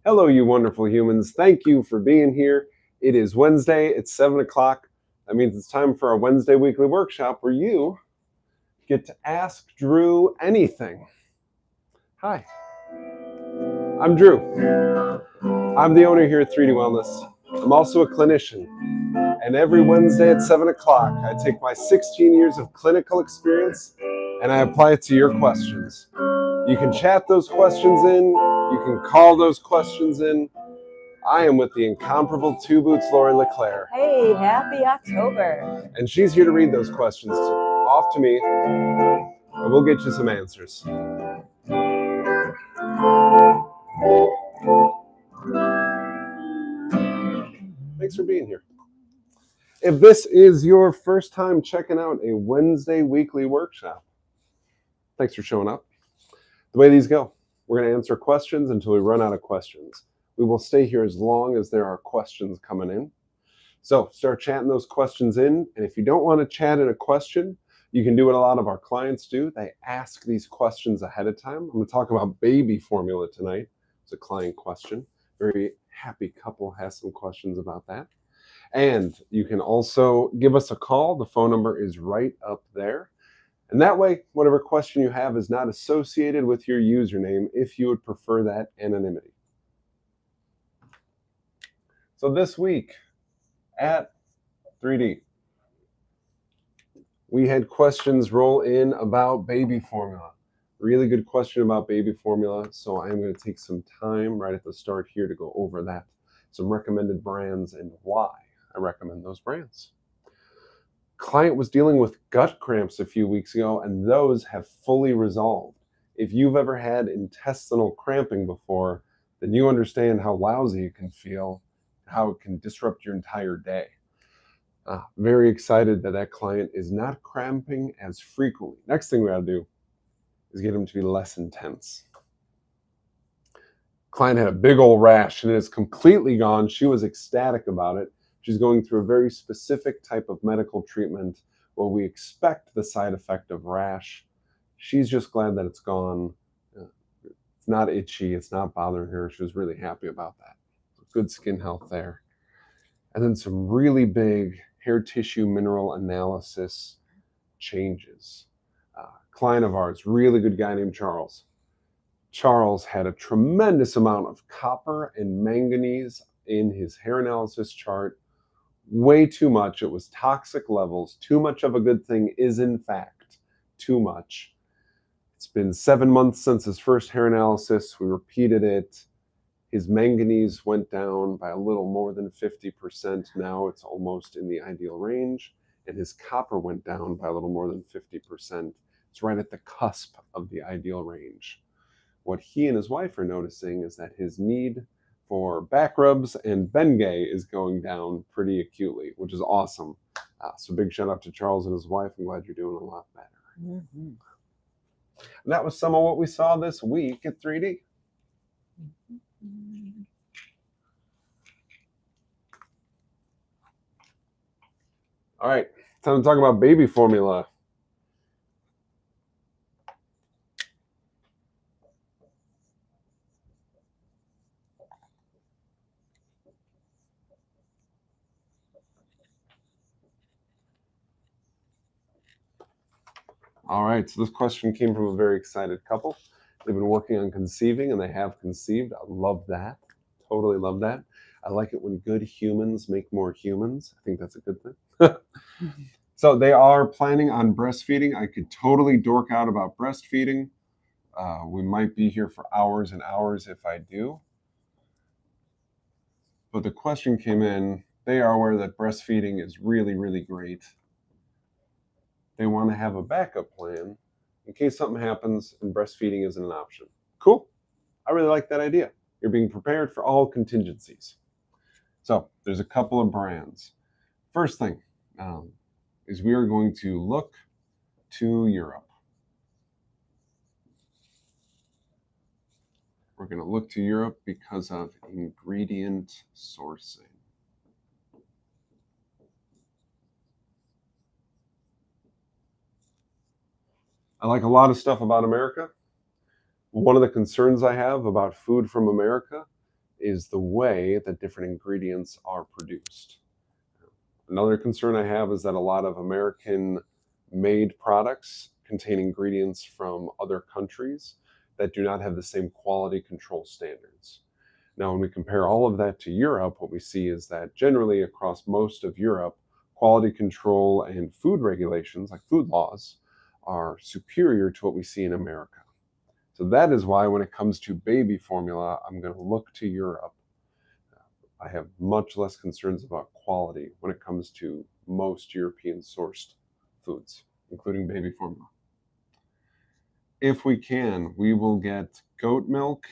Hello, you wonderful humans. Thank you for being here. It is Wednesday. It's 7 o'clock. That means it's time for our Wednesday weekly workshop where you get to ask Drew anything. Hi, I'm Drew. I'm the owner here at 3D Wellness. I'm also a clinician. And every Wednesday at 7 o'clock, I take my 16 years of clinical experience and I apply it to your questions. You can chat those questions in. You can call those questions in. I am with the incomparable Two Boots Lori LeClaire. Hey, happy October. And she's here to read those questions off to me, and we'll get you some answers. Thanks for being here. If this is your first time checking out a Wednesday weekly workshop, thanks for showing up. The way these go, we're going to answer questions until we run out of questions. We will stay here as long as there are questions coming in. So start chatting those questions in. And if you don't want to chat in a question, you can do what a lot of our clients do. They ask these questions ahead of time. I'm going to talk about baby formula tonight. It's a client question. Very happy couple has some questions about that. And you can also give us a call. The phone number is right up there. And that way, whatever question you have is not associated with your username if you would prefer that anonymity. So this week at 3D, we had questions roll in about baby formula. Really good question about baby formula. So I'm going to take some time right at the start here to go over that. Some recommended brands and why I recommend those brands. Client was dealing with gut cramps a few weeks ago, and those have fully resolved. If you've ever had intestinal cramping before, then you understand how lousy it can feel, how it can disrupt your entire day. Very excited that that client is not cramping as frequently. Next thing we gotta do is get him to be less intense. Client had a big old rash and it is completely gone. She was ecstatic about it. She's going through a very specific type of medical treatment where we expect the side effect of rash. She's just glad that it's gone. It's not itchy. It's not bothering her. She was really happy about that. Good skin health there. And then some really big hair tissue mineral analysis changes. Client of ours, really good guy named Charles. Charles had a tremendous amount of copper and manganese in his hair analysis chart. Way too much. It was toxic levels. Too much of a good thing is, in fact, too much. It's been 7 months since his first hair analysis. We repeated it. His manganese went down by a little more than 50%. Now it's almost in the ideal range. And his copper went down by a little more than 50%. It's right at the cusp of the ideal range. What he and his wife are noticing is that his need for back rubs and Bengay is going down pretty acutely, which is awesome. So big shout out to Charles and his wife. I'm glad you're doing a lot better. Mm-hmm. And that was some of what we saw this week at 3D. All right, time to talk about baby formula. All right, so this question came from a very excited couple. They've been working on conceiving and they have conceived. I love that. Totally love that. I like it when good humans make more humans. I think that's a good thing. So they are planning on breastfeeding. I could totally dork out about breastfeeding. We might be here for hours and hours if I do. But the question came in. They are aware that breastfeeding is really, really great. They want to have a backup plan in case something happens and breastfeeding isn't an option. Cool. I really like that idea. You're being prepared for all contingencies. So there's a couple of brands. First thing is we are going to look to Europe. We're going to look to Europe because of ingredient sourcing. I like a lot of stuff about America. One of the concerns I have about food from America is the way that different ingredients are produced. Another concern I have is that a lot of American made products contain ingredients from other countries that do not have the same quality control standards. Now, when we compare all of that to Europe, what we see is that generally across most of Europe, quality control and food regulations, like food laws, are superior to what we see in America. So that is why when it comes to baby formula, I'm going to look to Europe. I have much less concerns about quality when it comes to most European sourced foods, including baby formula. If we can, we will get goat milk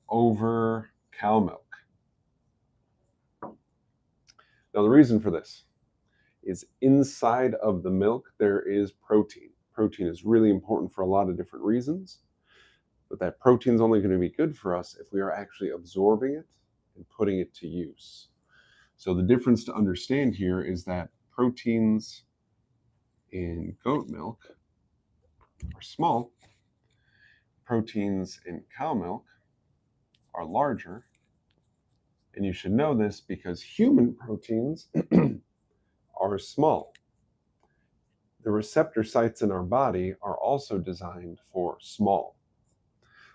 over cow milk. Now, the reason for this is inside of the milk there is protein. Protein is really important for a lot of different reasons, but that protein is only going to be good for us if we are actually absorbing it and putting it to use. So the difference to understand here is that proteins in goat milk are small, proteins in cow milk are larger, and you should know this because human proteins are small. The receptor sites in our body are also designed for small.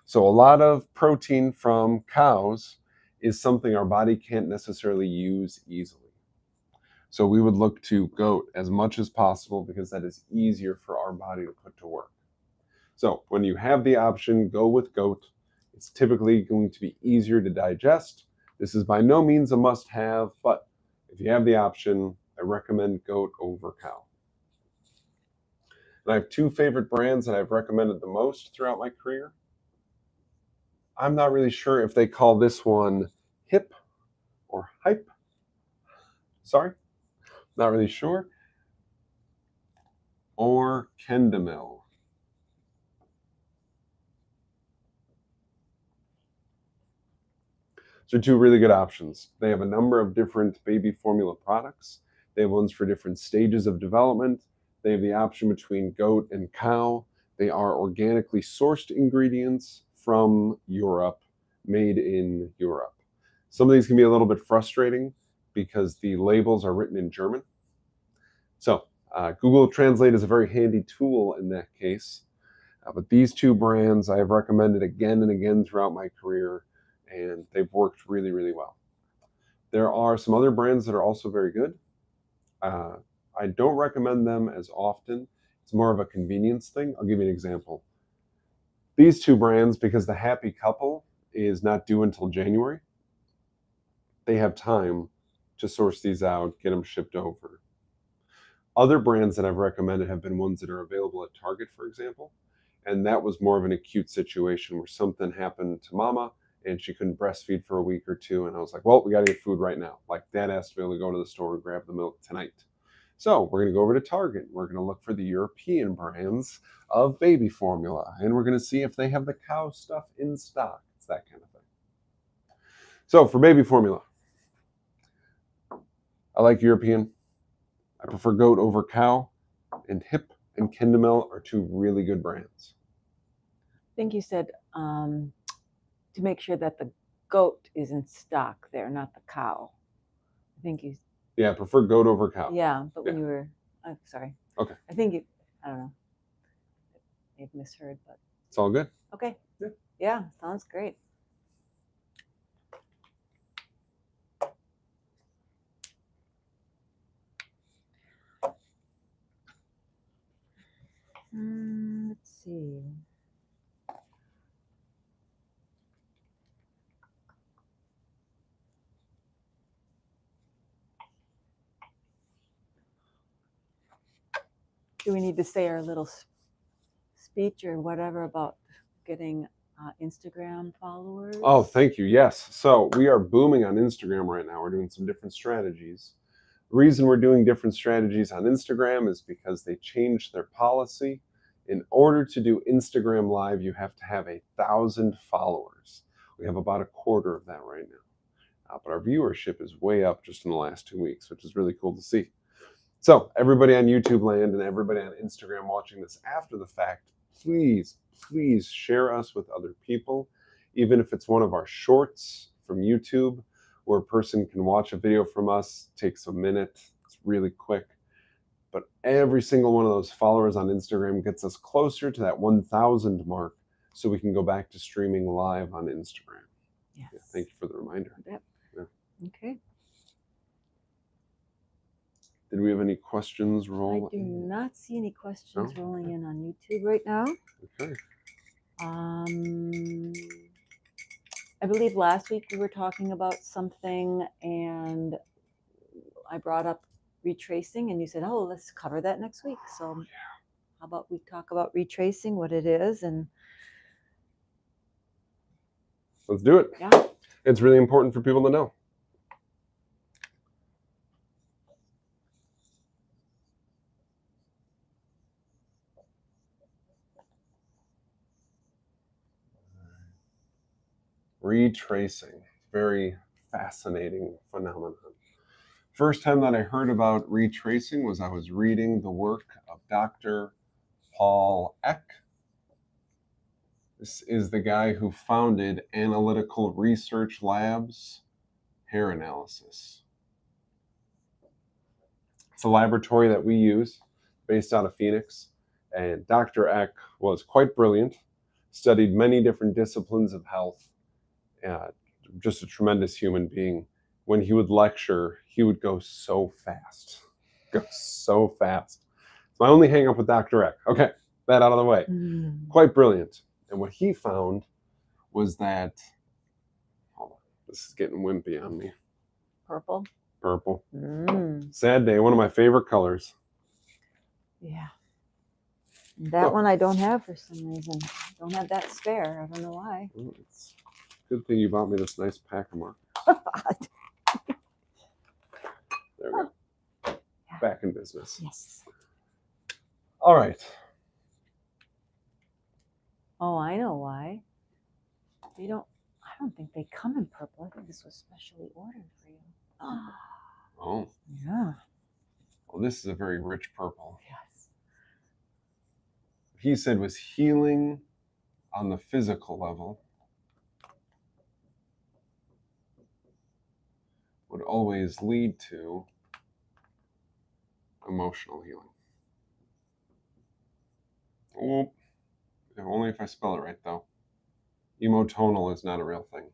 So a lot of protein from cows is something our body can't necessarily use easily. So we would look to goat as much as possible because that is easier for our body to put to work. So when you have the option, go with goat. It's typically going to be easier to digest. This is by no means a must-have, but if you have the option, I recommend goat over cow. And I have two favorite brands that I've recommended the most throughout my career. I'm not really sure if they call this one hip or hype. Sorry, not really sure. Or Kendamil. So two really good options. They have a number of different baby formula products. They have ones for different stages of development. They have the option between goat and cow. They are organically sourced ingredients from Europe, made in Europe. Some of these can be a little bit frustrating because the labels are written in German. So Google Translate is a very handy tool in that case. But these two brands I have recommended again and again throughout my career, and they've worked really, really well. There are some other brands that are also very good. I don't recommend them as often. It's more of a convenience thing. I'll give you an example. These two brands, because the Happy Couple is not due until January, they have time to source these out, get them shipped over. Other brands that I've recommended have been ones that are available at Target, for example, and that was more of an acute situation where something happened to mama and she couldn't breastfeed for a week or two, and I was like, well, we got to get food right now. Like, dad has to be able to go to the store and grab the milk tonight. So we're going to go over to Target. We're going to look for the European brands of baby formula, and we're going to see if they have the cow stuff in stock. It's that kind of thing. So for baby formula, I like European. I prefer goat over cow, and Hip and Kendamil are two really good brands. I think you said to make sure that the goat is in stock there, not the cow. I think you. Yeah, I prefer goat over cow. Yeah, but when you were, oh, sorry. Okay. I think you, I don't know. You've misheard, but. It's all good. Okay. Yeah, sounds great. Let's see. Do we need to say our little speech or whatever about getting Instagram followers? Oh, thank you. Yes. So we are booming on Instagram right now. We're doing some different strategies. The reason we're doing different strategies on Instagram is because they changed their policy. In order to do Instagram Live, you have to have 1,000 followers. We have about a quarter of that right now. But our viewership is way up just in the last 2 weeks, which is really cool to see. So everybody on YouTube land and everybody on Instagram watching this after the fact, please share us with other people. Even if it's one of our shorts from YouTube, where a person can watch a video from us, takes a minute, it's really quick. But every single one of those followers on Instagram gets us closer to that 1,000 mark, so we can go back to streaming live on Instagram. Yes. Yeah, thank you for the reminder. Yep. Yeah. Okay. Did we have any questions I roll do in? not see any questions No? rolling in on YouTube right now. Okay. I believe last week we were talking about something and I brought up retracing and you said, oh, let's cover that next week. So how about we talk about retracing, what it is, and Let's do it. yeah. It's really important for people to know. Retracing, very fascinating phenomenon. First time that I heard about retracing was I was reading the work of Dr. Paul Eck. This is the guy who founded Analytical Research Labs Hair Analysis. It's a laboratory that we use based out of Phoenix. And Dr. Eck was quite brilliant, studied many different disciplines of health, just a tremendous human being. When he would lecture, he would go so fast. So my only hang up with Dr. Eck. Okay, that out of the way. Quite brilliant. And what he found was that, hold on, this is getting wimpy on me. Purple. Sad day, one of my favorite colors. Yeah. That one I don't have for some reason. I don't have that spare. I don't know why. Well, it's a good thing you bought me this nice pack of markers. There we go. Yeah. Back in business. Yes. All right. Oh, I know why. I don't think they come in purple. I think this was specially ordered for you. Oh. Yeah. Well, this is a very rich purple. Yes. He said was healing on the physical level would always lead to emotional healing. Oh, only if I spell it right, though. Emotonal is not a real thing.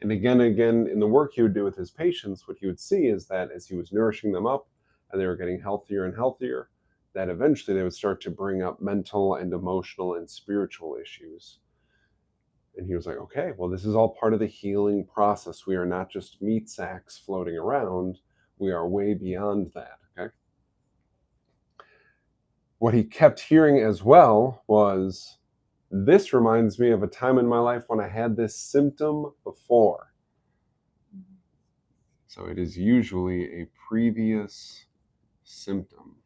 And again, in the work he would do with his patients, what he would see is that as he was nourishing them up and they were getting healthier and healthier, that eventually they would start to bring up mental and emotional and spiritual issues. And he was like, okay, well, this is all part of the healing process. We are not just meat sacks floating around. We are way beyond that, okay? What he kept hearing as well was, this reminds me of a time in my life when I had this symptom before. So it is usually a previous symptom.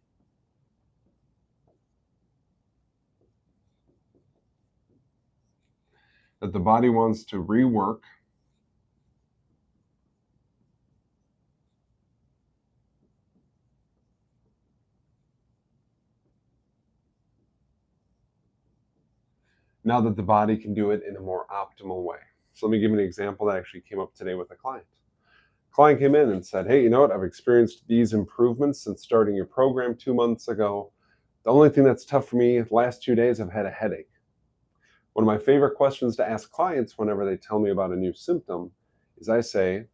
That the body wants to rework. Now that the body can do it in a more optimal way. So let me give you an example that actually came up today with a client. Client came in and said, hey, you know what? I've experienced these improvements since starting your program 2 months ago. The only thing that's tough for me, the last 2 days, I've had a headache. One of my favorite questions to ask clients whenever they tell me about a new symptom is I say,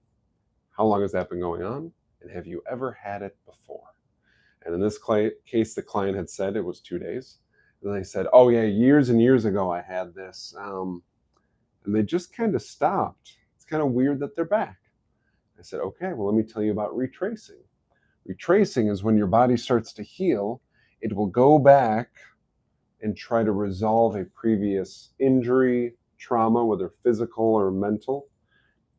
how long has that been going on? And have you ever had it before? And in this case, the client had said it was 2 days. And they said, oh yeah, years and years ago I had this. And they just kind of stopped. It's kind of weird that they're back. I said, okay, well, let me tell you about retracing. Retracing is when your body starts to heal, it will go back and try to resolve a previous injury, trauma, whether physical or mental,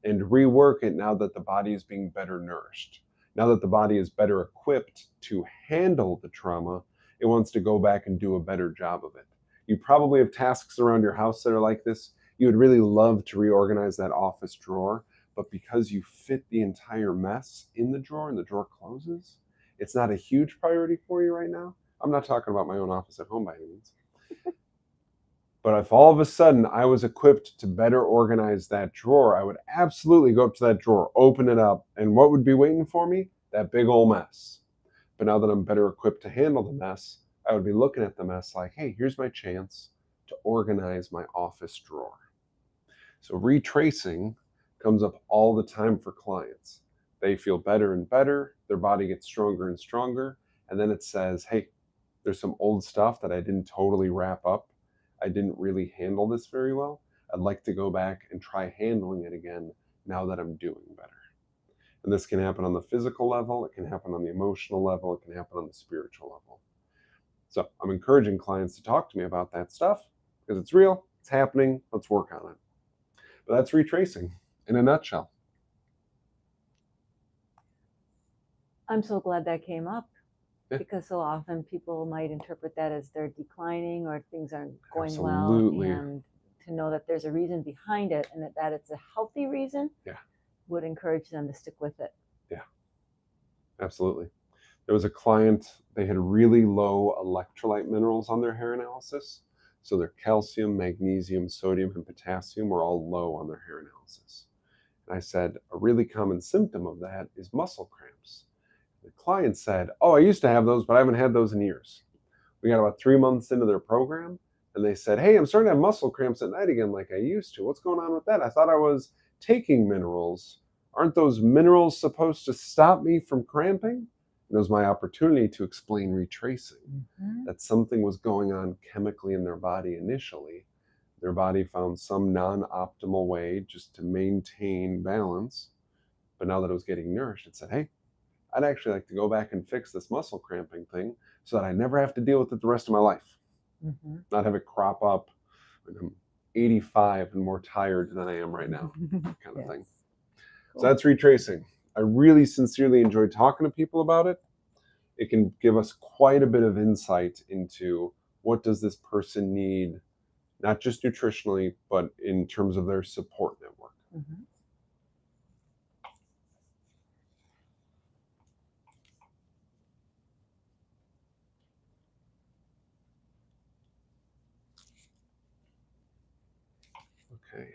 and rework it now that the body is being better nourished. Now that the body is better equipped to handle the trauma, it wants to go back and do a better job of it. You probably have tasks around your house that are like this. You would really love to reorganize that office drawer, but because you fit the entire mess in the drawer and the drawer closes, it's not a huge priority for you right now. I'm not talking about my own office at home by any means. But if all of a sudden I was equipped to better organize that drawer, I would absolutely go up to that drawer, open it up, and what would be waiting for me? That big old mess. But now that I'm better equipped to handle the mess, I would be looking at the mess like, hey, here's my chance to organize my office drawer. So retracing comes up all the time for clients. They feel better and better, their body gets stronger and stronger, and then it says, hey, there's some old stuff that I didn't totally wrap up. I didn't really handle this very well. I'd like to go back and try handling it again now that I'm doing better. And this can happen on the physical level, it can happen on the emotional level, it can happen on the spiritual level. So I'm encouraging clients to talk to me about that stuff because it's real, it's happening, let's work on it. But that's retracing in a nutshell. I'm so glad that came up. Yeah. Because so often people might interpret that as they're declining or things aren't going Absolutely. well. And to know that there's a reason behind it and that it's a healthy reason would encourage them to stick with it. Yeah, absolutely. There was a client, they had really low electrolyte minerals on their hair analysis. So their calcium, magnesium, sodium, and potassium were all low on their hair analysis. And I said, a really common symptom of that is muscle cramps. The client said, oh, I used to have those, but I haven't had those in years. We got about 3 months into their program, and they said, hey, I'm starting to have muscle cramps at night again like I used to. What's going on with that? I thought I was taking minerals. Aren't those minerals supposed to stop me from cramping? And it was my opportunity to explain retracing, that something was going on chemically in their body initially. Their body found some non-optimal way just to maintain balance. But now that it was getting nourished, it said, hey, I'd actually like to go back and fix this muscle cramping thing so that I never have to deal with it the rest of my life. Not have it crop up when I'm 85 and more tired than I am right now, kind of thing. Cool. So that's retracing. I really sincerely enjoyed talking to people about it. It can give us quite a bit of insight into what does this person need, not just nutritionally, but in terms of their support network. Okay.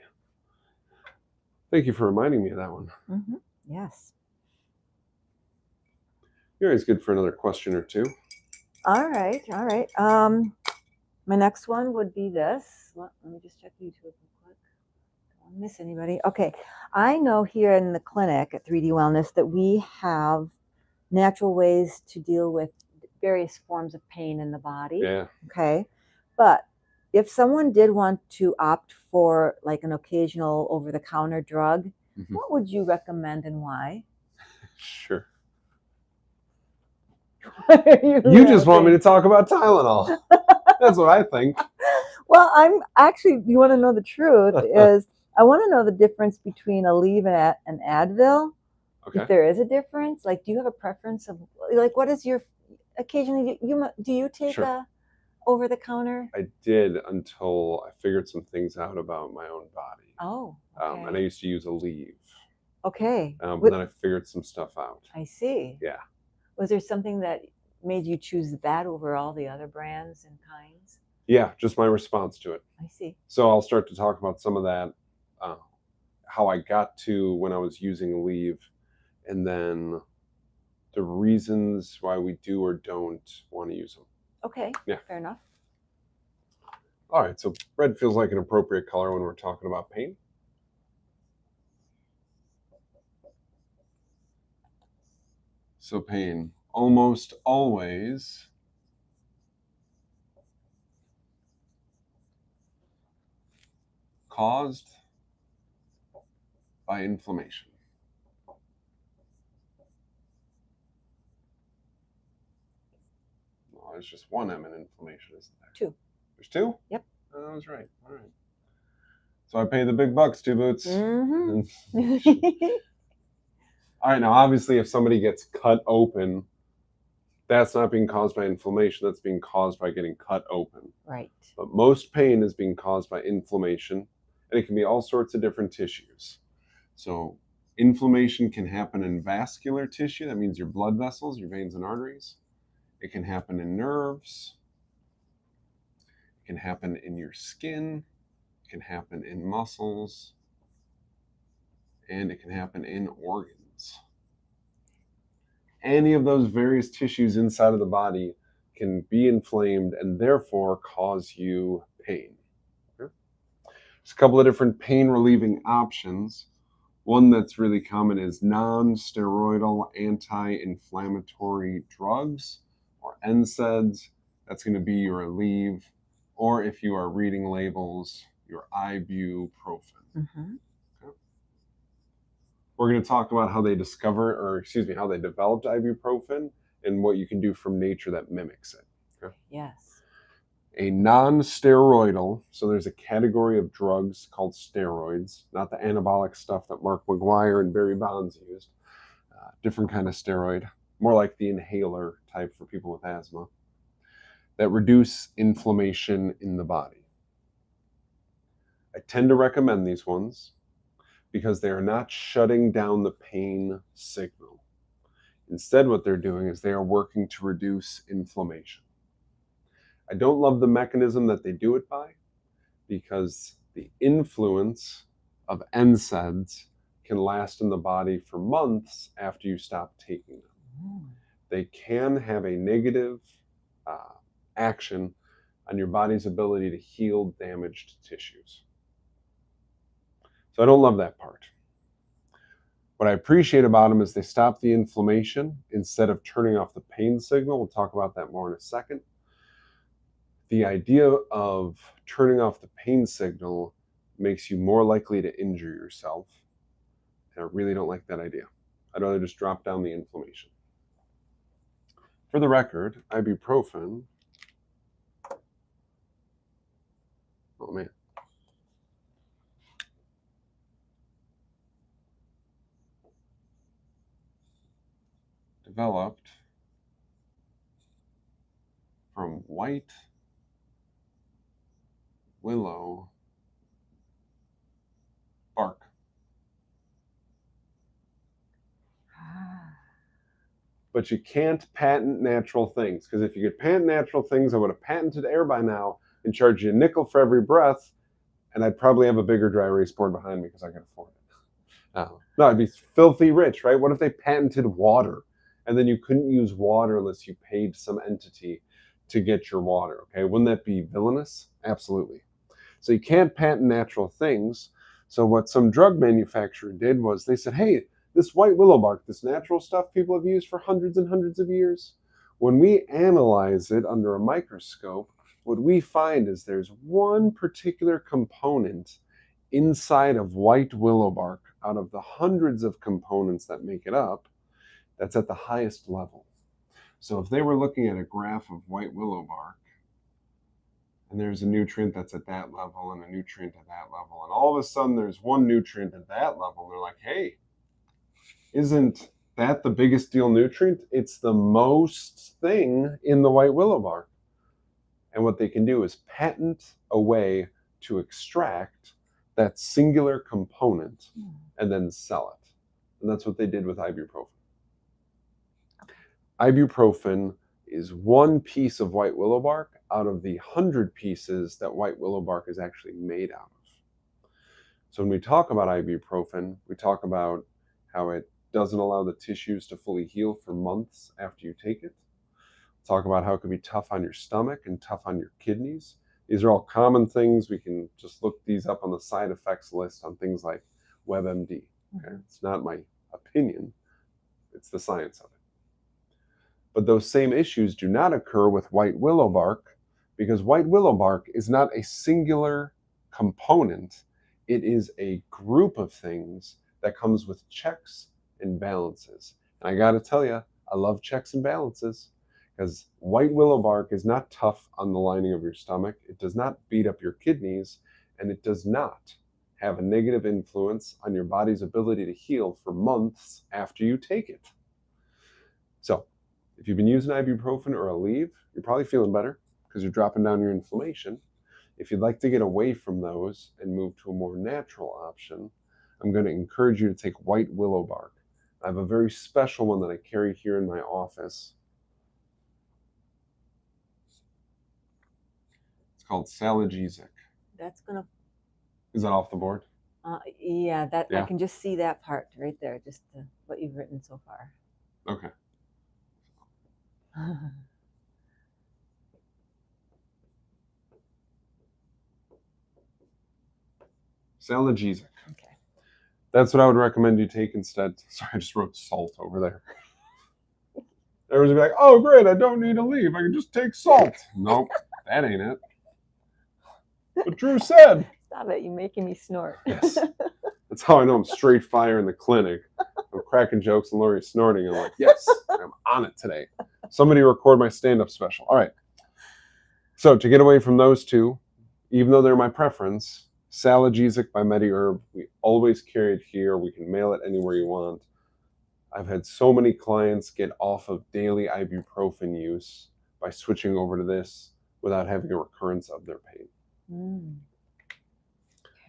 Thank you for reminding me of that one. Yes. You're always good for another question or two. All right. My next one would be this. Let me just check YouTube real quick. Don't miss anybody. Okay. I know here in the clinic at 3D Wellness that we have natural ways to deal with various forms of pain in the body. Yeah. Okay. But if someone did want to opt for like an occasional over-the-counter drug, what would you recommend and why? Sure. You just want me to talk about Tylenol. That's what I think. Well, I'm actually, you want to know the truth is I want to know the difference between Aleve and Advil. Okay. If there is a difference, like, do you have a preference of, like, what is your, occasionally, do you take a over the counter? I did until I figured some things out about my own body. Oh, okay. And I used to use Aleve. Okay. But then I figured some stuff out. I see. Yeah. Was there something that made you choose that over all the other brands and kinds? Yeah, just my response to it. I see. So I'll start to talk about some of that, how I got to when I was using Aleve, and then the reasons why we do or don't want to use them. Okay. Yeah. Fair enough. All right. So red feels like an appropriate color when we're talking about pain. So pain almost always caused by inflammation. Well, there's just one M in inflammation, isn't there? Two. There's two? Yep. Oh, I was right. All right. So I pay the big bucks, Two Boots. All right, now obviously if somebody gets cut open, that's not being caused by inflammation, that's being caused by getting cut open. Right. But most pain is being caused by inflammation, and it can be all sorts of different tissues. So inflammation can happen in vascular tissue, that means your blood vessels, your veins and arteries. It can happen in nerves. It can happen in your skin, it can happen in muscles, and it can happen in organs. Any of those various tissues inside of the body can be inflamed and therefore cause you pain. Okay? There's a couple of different pain relieving options. One that's really common is non-steroidal anti-inflammatory drugs, or NSAIDs. That's going to be your Aleve, or if you are reading labels, your ibuprofen. Mm-hmm. Okay. We're going to talk about how they how they developed ibuprofen and what you can do from nature that mimics it. Okay. Yes. A non-steroidal, so there's a category of drugs called steroids, not the anabolic stuff that Mark McGuire and Barry Bonds used. Different kind of steroid, more like the inhaler type for people with asthma, that reduce inflammation in the body. I tend to recommend these ones because they are not shutting down the pain signal. Instead, what they're doing is they are working to reduce inflammation. I don't love the mechanism that they do it by, because the influence of NSAIDs can last in the body for months after you stop taking them. They can have a negative action on your body's ability to heal damaged tissues. So I don't love that part. What I appreciate about them is they stop the inflammation instead of turning off the pain signal. We'll talk about that more in a second. The idea of turning off the pain signal makes you more likely to injure yourself. And I really don't like that idea. I'd rather just drop down the inflammation. For the record, ibuprofen, oh man, developed from white willow bark. But you can't patent natural things, because if you could patent natural things, I would have patented air by now and charged you a nickel for every breath, and I'd probably have a bigger dry erase board behind me because I could afford it. No, I'd be filthy rich, right? What if they patented water, and then you couldn't use water unless you paid some entity to get your water? Okay, wouldn't that be villainous? Absolutely. So you can't patent natural things. So what some drug manufacturer did was they said, hey, this white willow bark, this natural stuff people have used for hundreds and hundreds of years, when we analyze it under a microscope, what we find is there's one particular component inside of white willow bark out of the hundreds of components that make it up that's at the highest level. So if they were looking at a graph of white willow bark, and there's a nutrient that's at that level and a nutrient at that level, and all of a sudden there's one nutrient at that level, and they're like, hey, isn't that the biggest deal nutrient? It's the most thing in the white willow bark. And what they can do is patent a way to extract that singular component and then sell it. And that's what they did with ibuprofen. Ibuprofen is one piece of white willow bark out of the 100 pieces that white willow bark is actually made out of. So when we talk about ibuprofen, we talk about how it doesn't allow the tissues to fully heal for months after you take it. Talk about how it can be tough on your stomach and tough on your kidneys. These are all common things. We can just look these up on the side effects list on things like WebMD. Okay? It's not my opinion, it's the science of it. But those same issues do not occur with white willow bark, because white willow bark is not a singular component. It is a group of things that comes with checks and balances. And I got to tell you, I love checks and balances, because white willow bark is not tough on the lining of your stomach. It does not beat up your kidneys, and it does not have a negative influence on your body's ability to heal for months after you take it. So if you've been using ibuprofen or Aleve, you're probably feeling better because you're dropping down your inflammation. If you'd like to get away from those and move to a more natural option, I'm going to encourage you to take white willow bark. I have a very special one that I carry here in my office. It's called Salagesic. That's gonna. Is that off the board? Yeah, that I Yeah. can just see that part right there, just what you've written so far. Okay. Salagesic. Okay. That's what I would recommend you take instead. Sorry, I just wrote salt over there. Everyone's gonna be like, oh, great, I don't need to leave. I can just take salt. Nope, that ain't it. But Drew said. Stop it, you're making me snort. Yes. That's how I know I'm straight fire in the clinic. I'm cracking jokes and Lori's snorting. I'm like, yes, I'm on it today. Somebody record my stand-up special. All right. So to get away from those two, even though they're my preference, Salagesic by MediHerb, we always carry it here. We can mail it anywhere you want. I've had so many clients get off of daily ibuprofen use by switching over to this without having a recurrence of their pain.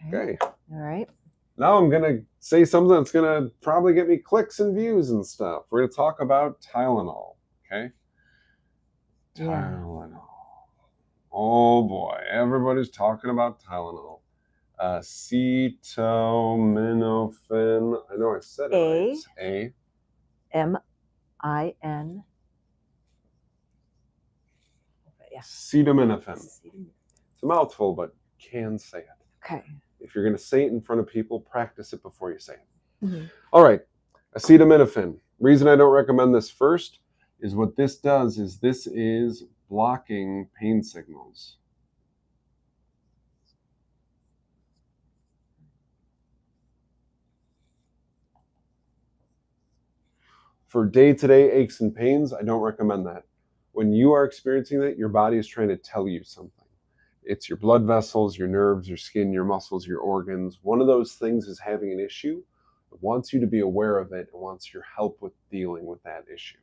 Okay. All right. Now I'm going to say something that's going to probably get me clicks and views and stuff. We're going to talk about Tylenol. Okay. Yeah. Tylenol. Oh boy, everybody's talking about Tylenol. Acetaminophen. I know I said it right. It's A-M-I-N. Yeah. Acetaminophen. It's a mouthful, but you can say it. Okay. If you're going to say it in front of people, practice it before you say it. Mm-hmm. All right, acetaminophen. Reason I don't recommend this first is what this does is this is blocking pain signals. For day-to-day aches and pains, I don't recommend that. When you are experiencing that, your body is trying to tell you something. It's your blood vessels, your nerves, your skin, your muscles, your organs. One of those things is having an issue. It wants you to be aware of it. It wants your help with dealing with that issue.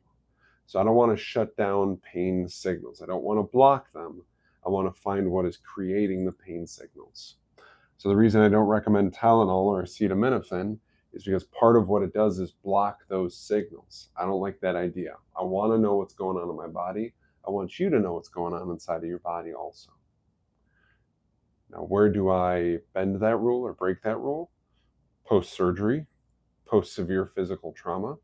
So I don't want to shut down pain signals. I don't want to block them. I want to find what is creating the pain signals. So the reason I don't recommend Tylenol or acetaminophen is because part of what it does is block those signals. I don't like that idea. I want to know what's going on in my body. I want you to know what's going on inside of your body also. Now, where do I bend that rule or break that rule? Post-surgery, post-severe physical trauma.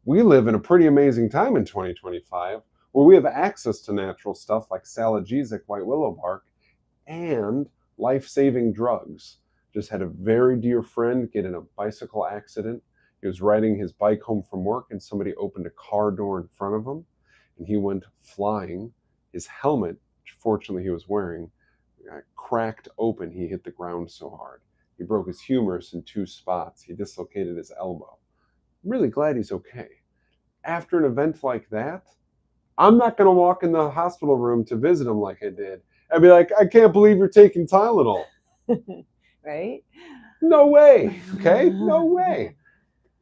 We live in a pretty amazing time in 2025 where we have access to natural stuff like Salagesic white willow bark and life-saving drugs. Just had a very dear friend get in a bicycle accident. He was riding his bike home from work and somebody opened a car door in front of him and he went flying. His helmet, which fortunately he was wearing, cracked open. He hit the ground so hard. He broke his humerus in 2 spots. He dislocated his elbow. I'm really glad he's okay. After an event like that, I'm not going to walk in the hospital room to visit him like I did. I'd be like, I can't believe you're taking Tylenol. Right? No way. Okay? No way.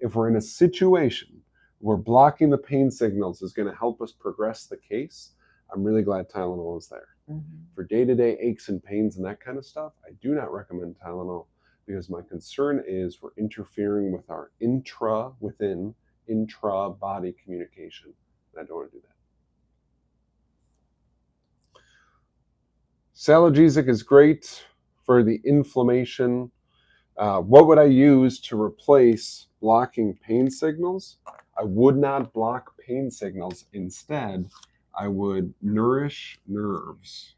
If we're in a situation where blocking the pain signals is going to help us progress the case, I'm really glad Tylenol is there. Mm-hmm. For day-to-day aches and pains and that kind of stuff, I do not recommend Tylenol because my concern is we're interfering with our intra-body communication. And I don't want to do that. Salagesic is great for the inflammation. What would I use to replace blocking pain signals? I would not block pain signals. Instead, I would nourish nerves.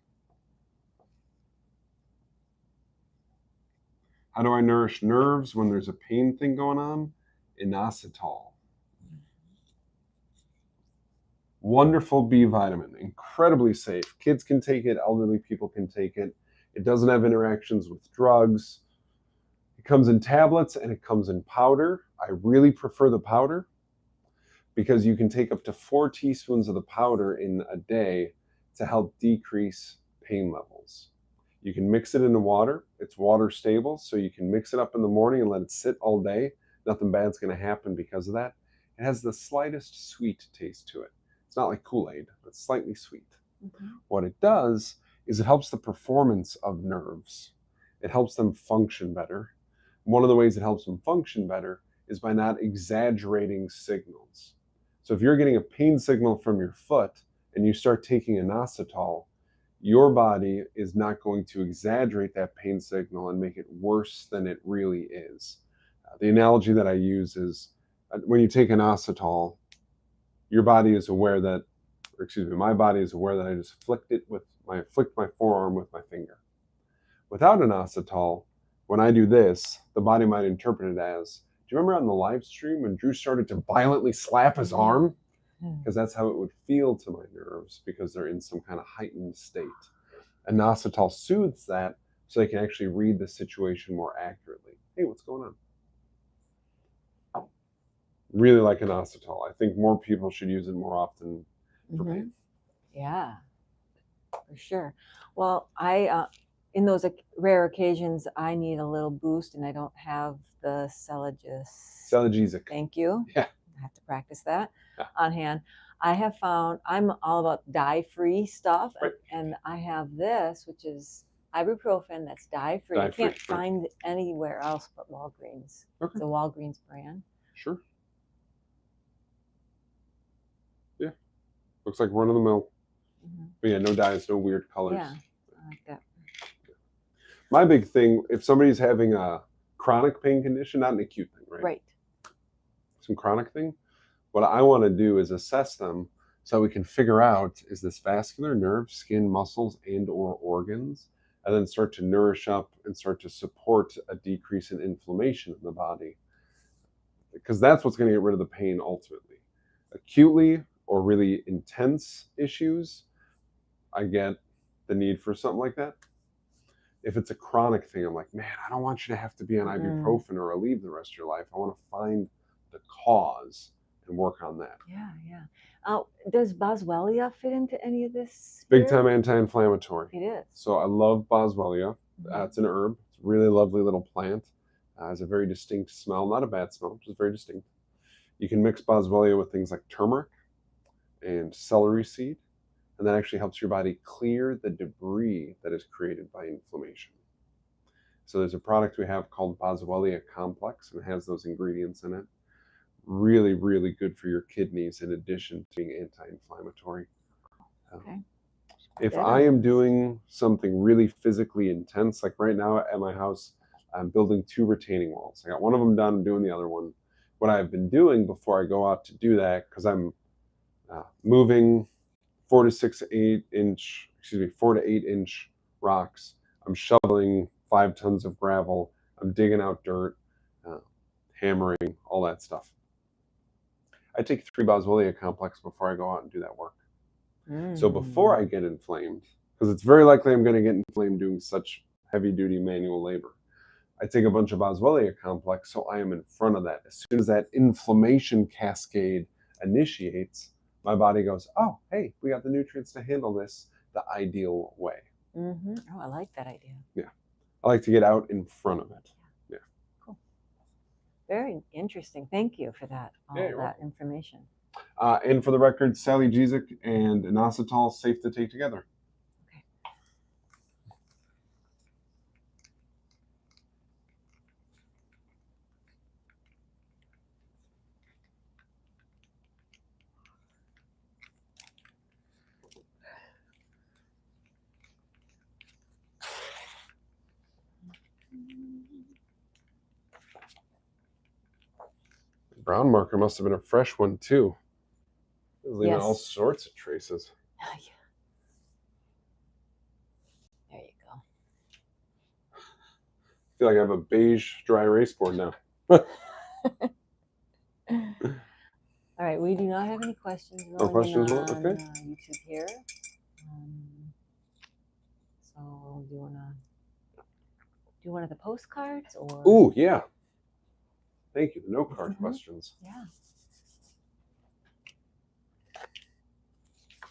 How do I nourish nerves when there's a pain thing going on? Inositol. Wonderful B vitamin, incredibly safe. Kids can take it, elderly people can take it. It doesn't have interactions with drugs. It comes in tablets and it comes in powder. I really prefer the powder because you can take up to 4 teaspoons of the powder in a day to help decrease pain levels. You can mix it into water. It's water stable, so you can mix it up in the morning and let it sit all day. Nothing bad's going to happen because of that. It has the slightest sweet taste to it. It's not like Kool-Aid, it's slightly sweet. Mm-hmm. What it does is it helps the performance of nerves. It helps them function better. One of the ways it helps them function better is by not exaggerating signals. So if you're getting a pain signal from your foot and you start taking inositol, your body is not going to exaggerate that pain signal and make it worse than it really is. The analogy that I use is when you take an inositol, your body is aware that, or excuse me, my body is aware that I just flicked my forearm with my finger. Without an inositol, when I do this, the body might interpret it as, do you remember on the live stream when Drew started to violently slap his arm? Because that's how it would feel to my nerves because they're in some kind of heightened state. Inositol soothes that so they can actually read the situation more accurately. Hey, what's going on? Really like inositol. I think more people should use it more often for pain. Yeah, for sure. Well, I in those rare occasions, I need a little boost, and I don't have the Celergizic. Thank you. Yeah. I have to practice that on hand. I have found I'm all about dye-free stuff, Right. and I have this, which is ibuprofen that's dye-free. I can't find anywhere else but Walgreens. Okay. It's a Walgreens brand. Sure. Yeah. Looks like run of the mill. But yeah, no dyes, no weird colors. Yeah, I like that. My big thing, if somebody's having a chronic pain condition, not an acute thing, right? Right. Some chronic thing, what I want to do is assess them so we can figure out, is this vascular, nerve, skin, muscles, and or organs, and then start to nourish up and start to support a decrease in inflammation in the body. Because that's what's going to get rid of the pain ultimately. Acutely or really intense issues, I get the need for something like that. If it's a chronic thing, I'm like, man, I don't want you to have to be on ibuprofen or Aleve the rest of your life. I want to find the cause and work on that. Yeah, yeah. Does Boswellia fit into any of this? Big time anti-inflammatory. It is. So I love Boswellia. It's an herb. It's a really lovely little plant. Has a very distinct smell, not a bad smell, just very distinct. You can mix Boswellia with things like turmeric and celery seed, and that actually helps your body clear the debris that is created by inflammation. So there's a product we have called Boswellia Complex, and it has those ingredients in it. Really, really good for your kidneys in addition to being anti-inflammatory. Okay. If I am doing something really physically intense, like right now at my house, I'm building 2 retaining walls. I got one of them done, I'm doing the other one. What I've been doing before I go out to do that, because I'm moving 4 to 8 inch rocks. I'm shoveling 5 tons of gravel. I'm digging out dirt, hammering, all that stuff. I take 3 Boswellia Complex before I go out and do that work. So before I get inflamed, because it's very likely I'm going to get inflamed doing such heavy-duty manual labor, I take a bunch of Boswellia Complex so I am in front of that. As soon as that inflammation cascade initiates, my body goes, oh, hey, we got the nutrients to handle this the ideal way. Oh, I like that idea. Yeah. I like to get out in front of it. Yeah. Cool. Very interesting. Thank you for that, all that information. And for the record, Celergizic and inositol safe to take together. Okay. The brown marker must have been a fresh one too. It was leaving all sorts of traces. There you go. I feel like I have a beige dry erase board now. All right, we do not have any questions. No questions, okay. YouTube here. So do you want to do one of the postcards or? Ooh, yeah. Thank you. The note card questions. Yeah.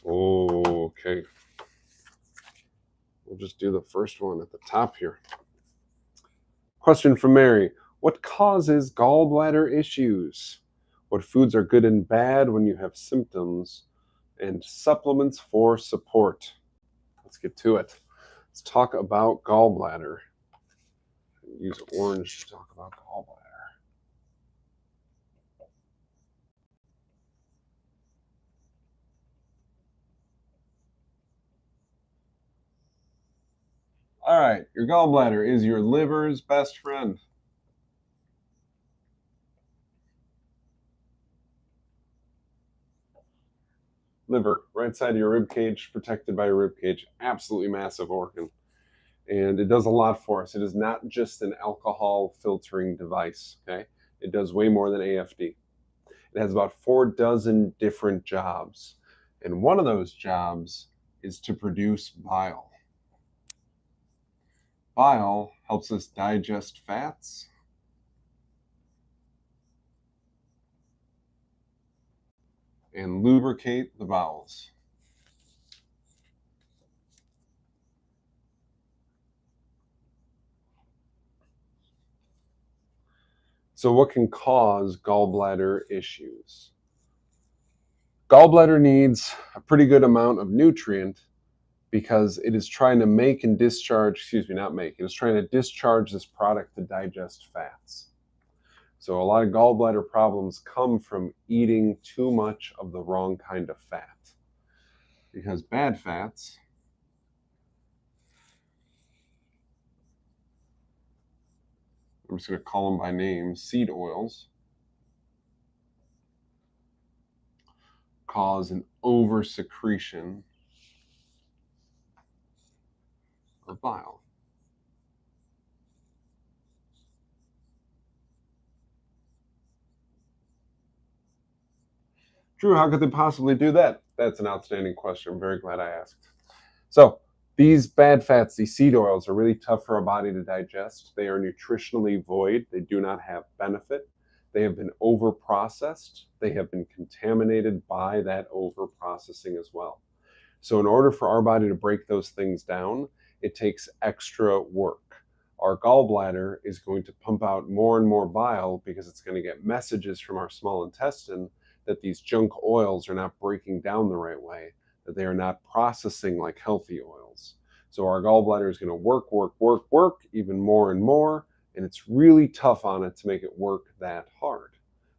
Oh, okay. We'll just do the first one at the top here. Question from Mary. What causes gallbladder issues? What foods are good and bad when you have symptoms? And supplements for support. Let's get to it. Let's talk about gallbladder. Use orange to talk about gallbladder. All right, your gallbladder is your liver's best friend. Liver, right side of your rib cage, protected by your rib cage. Absolutely massive organ. And it does a lot for us. It is not just an alcohol filtering device, okay? It does way more than AFD. It has about 4 dozen different jobs. And one of those jobs is to produce bile. Bile helps us digest fats and lubricate the bowels. So, what can cause gallbladder issues? Gallbladder needs a pretty good amount of nutrient because it is trying to make and discharge, excuse me, not make, it is trying to discharge this product to digest fats. So, a lot of gallbladder problems come from eating too much of the wrong kind of fat. Because bad fats, I'm just going to call them by name, seed oils, cause an oversecretion of bile. Drew, how could they possibly do that? That's an outstanding question. I'm very glad I asked. So, these bad fats, these seed oils, are really tough for our body to digest. They are nutritionally void. They do not have benefit. They have been over processed. They have been contaminated by that over processing as well. So, in order for our body to break those things down, it takes extra work. Our gallbladder is going to pump out more and more bile because it's going to get messages from our small intestine that these junk oils are not breaking down the right way, that they are not processing like healthy oils. So, our gallbladder is going to work even more and more, and it's really tough on it to make it work that hard.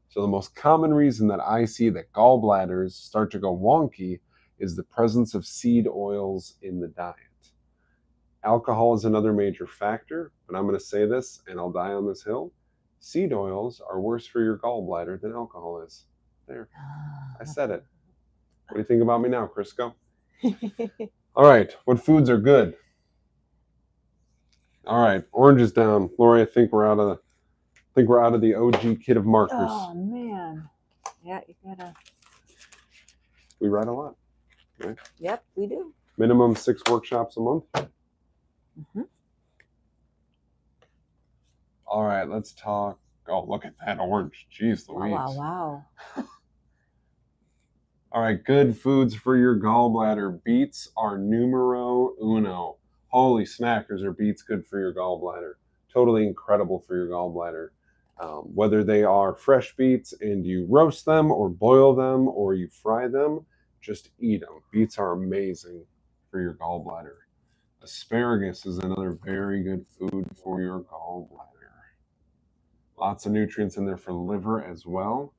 So, the most common reason that I see that gallbladders start to go wonky is the presence of seed oils in the diet. Alcohol is another major factor, but I'm going to say this and I'll die on this hill. Seed oils are worse for your gallbladder than alcohol is. There, I said it. What do you think about me now, Crisco? All right, what foods are good? All right, oranges down. Lori, I think we're out of the OG kit of markers. Oh man, yeah, you gotta. We write a lot. Right? Yep, we do. Minimum 6 workshops a month. Mm-hmm. All right, let's talk. Oh, look at that orange. Jeez Louise. Wow. All right, good foods for your gallbladder. Beets are numero uno. Holy smackers, are beets good for your gallbladder? Totally incredible for your gallbladder. Whether they are fresh beets and you roast them or boil them or you fry them, just eat them. Beets are amazing for your gallbladder. Asparagus is another very good food for your gallbladder. Lots of nutrients in there for the liver as well.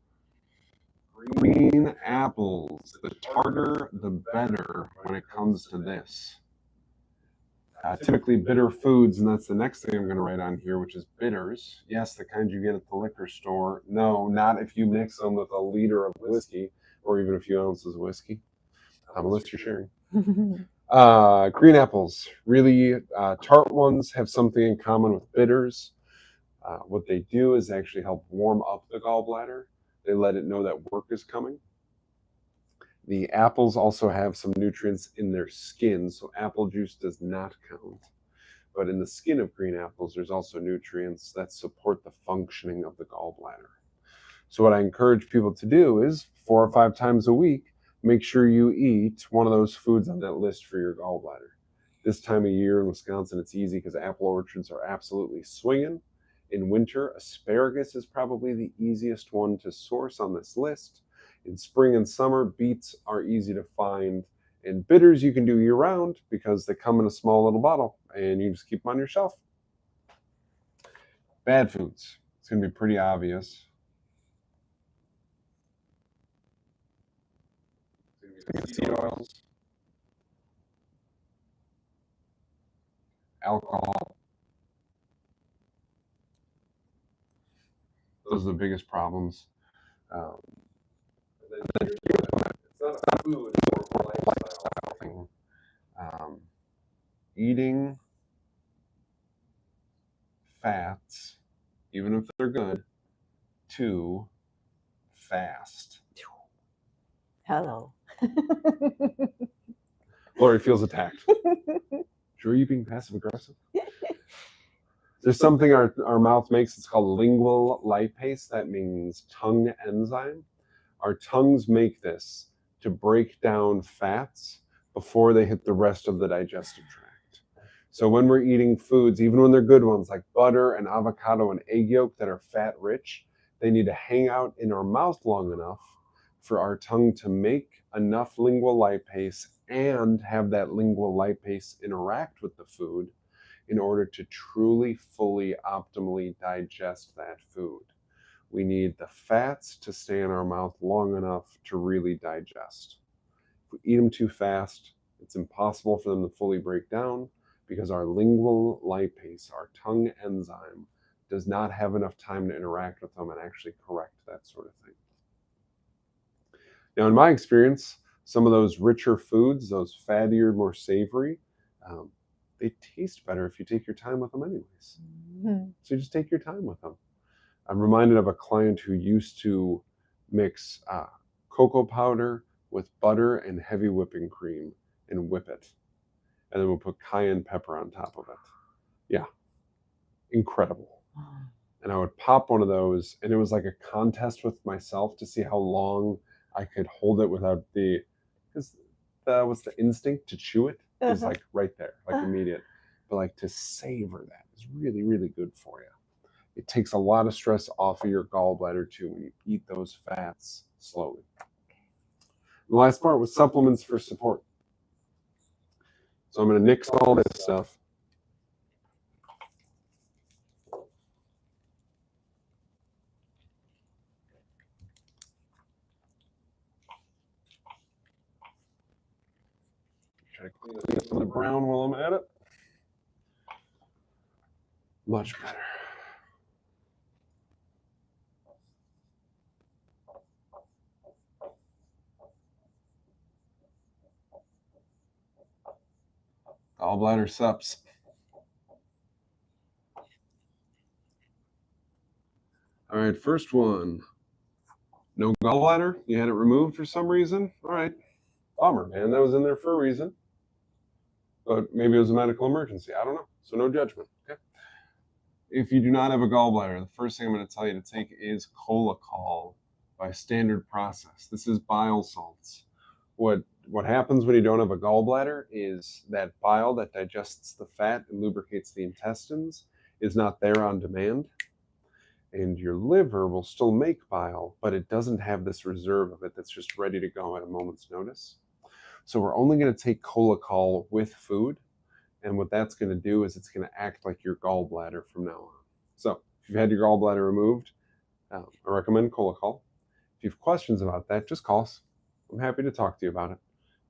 Green apples. The tartar, the better when it comes to this. Typically bitter foods, and that's the next thing I'm going to write on here, which is bitters. Yes, the kind you get at the liquor store. No, not if you mix them with a liter of whiskey or even a few ounces of whiskey, unless you're sharing. Green apples, really tart ones, have something in common with bitters. What they do is actually help warm up the gallbladder. They let it know that work is coming. The apples also have some nutrients in their skin, so apple juice does not count. But in the skin of green apples, there's also nutrients that support the functioning of the gallbladder. So, what I encourage people to do is 4 or 5 times a week, make sure you eat one of those foods on that list for your gallbladder. This time of year in Wisconsin, it's easy because apple orchards are absolutely swinging. In winter, asparagus is probably the easiest one to source on this list. In spring and summer, beets are easy to find. And bitters you can do year round because they come in a small little bottle and you just keep them on your shelf. Bad foods. It's going to be pretty obvious. Seed oils, alcohol. Those are the biggest problems. And then it's not a food, it's more of a lifestyle thing. Eating fats, even if they're good, too fast. Hello. Lori feels attacked. Sure, are you being passive aggressive? There's something our mouth makes. It's called lingual lipase. That means tongue enzyme. Our tongues make this to break down fats before they hit the rest of the digestive tract. So when we're eating foods, even when they're good ones like butter and avocado and egg yolk that are fat rich, they need to hang out in our mouth long enough for our tongue to make enough lingual lipase and have that lingual lipase interact with the food in order to truly, fully, optimally digest that food. We need the fats to stay in our mouth long enough to really digest. If we eat them too fast, it's impossible for them to fully break down because our lingual lipase, our tongue enzyme, does not have enough time to interact with them and actually correct that sort of thing. Now, in my experience, some of those richer foods, those fattier, more savory, they taste better if you take your time with them anyways. Mm-hmm. So you just take your time with them. I'm reminded of a client who used to mix cocoa powder with butter and heavy whipping cream and whip it. And then we'll put cayenne pepper on top of it. Yeah, incredible. And I would pop one of those, and it was like a contest with myself to see how long I could hold it without because that was the instinct to chew it is like right there, like immediate. But like to savor that is really, really good for you. It takes a lot of stress off of your gallbladder too when you eat those fats slowly. The last part was supplements for support. So I'm going to nix all this stuff. Try to clean up some of the brown while I'm at it. Much better. Gallbladder sups. All right, first one. No gallbladder? You had it removed for some reason? All right. Bummer, man. That was in there for a reason. But maybe it was a medical emergency. I don't know. So no judgment. Okay. If you do not have a gallbladder, the first thing I'm going to tell you to take is Colacol by standard process. This is bile salts. What happens when you don't have a gallbladder is that bile that digests the fat and lubricates the intestines is not there on demand. And your liver will still make bile, but it doesn't have this reserve of it that's just ready to go at a moment's notice. So we're only going to take Colacol with food. And what that's going to do is it's going to act like your gallbladder from now on. So if you've had your gallbladder removed, I recommend Colacol. If you have questions about that, just call us. I'm happy to talk to you about it.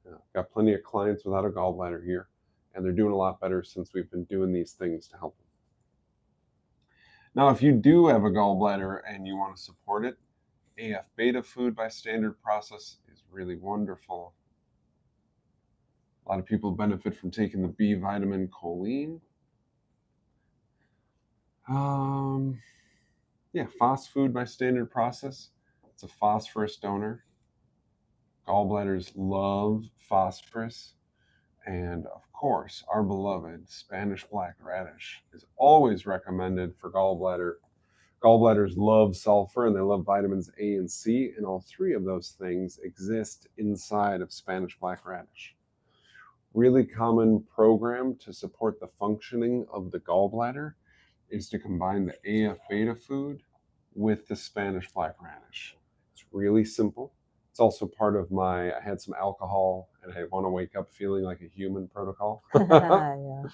I've got plenty of clients without a gallbladder here, and they're doing a lot better since we've been doing these things to help them. Now, if you do have a gallbladder and you want to support it, AF beta food by standard process is really wonderful. A lot of people benefit from taking the B vitamin choline. Phos food by standard process. It's a phosphorus donor. Gallbladders love phosphorus. And of course, our beloved Spanish black radish is always recommended for gallbladder. Gallbladders love sulfur and they love vitamins A and C, and all three of those things exist inside of Spanish black radish. Really common program to support the functioning of the gallbladder is to combine the AF beta food with the Spanish black radish. It's really simple. It's also part of I had some alcohol and I want to wake up feeling like a human protocol. Yeah.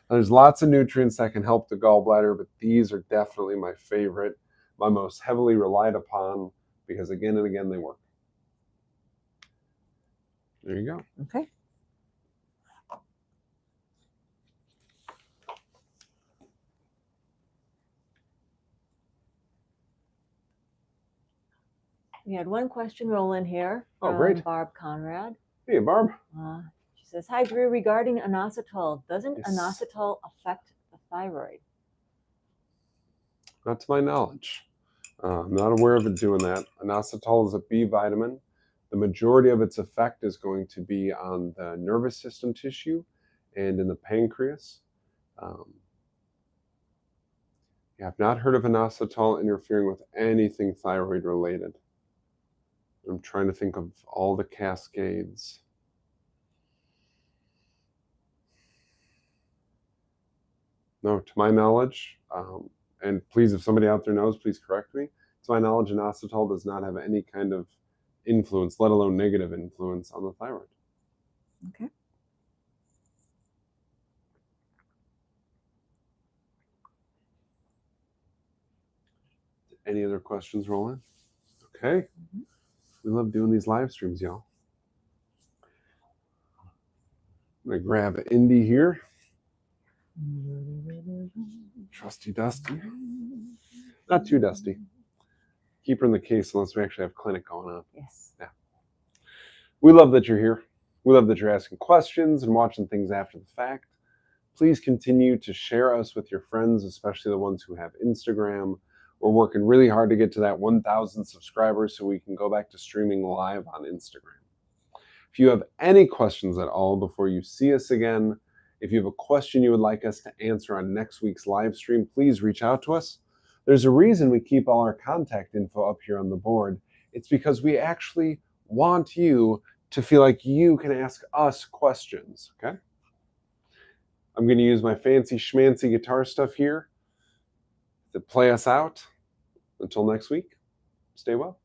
There's lots of nutrients that can help the gallbladder, but these are definitely my favorite, my most heavily relied upon, because again and again they work. There you go. Okay. We had one question roll in here Oh, from great. Barb Conrad. Hey, Barb. She says, "Hi, Drew. Regarding inositol, doesn't Yes. inositol affect the thyroid?" Not to my knowledge. I'm not aware of it doing that. Inositol is a B vitamin. The majority of its effect is going to be on the nervous system tissue and in the pancreas. I've not heard of inositol interfering with anything thyroid related. I'm trying to think of all the cascades. No, to my knowledge, and please, if somebody out there knows, please correct me. To my knowledge, inositol does not have any kind of influence, let alone negative influence, on the thyroid. Okay. Any other questions, Roland? Okay. We love doing these live streams, y'all. I'm going to grab Indy here. Trusty Dusty. Not too dusty. Keep her in the case unless we actually have clinic going on. Yes. Yeah. We love that you're here. We love that you're asking questions and watching things after the fact. Please continue to share us with your friends, especially the ones who have Instagram. We're working really hard to get to that 1,000 subscribers so we can go back to streaming live on Instagram. If you have any questions at all before you see us again, if you have a question you would like us to answer on next week's live stream, please reach out to us. There's a reason we keep all our contact info up here on the board. It's because we actually want you to feel like you can ask us questions, okay? I'm going to use my fancy schmancy guitar stuff here to play us out. Until next week, stay well.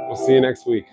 We'll see you next week.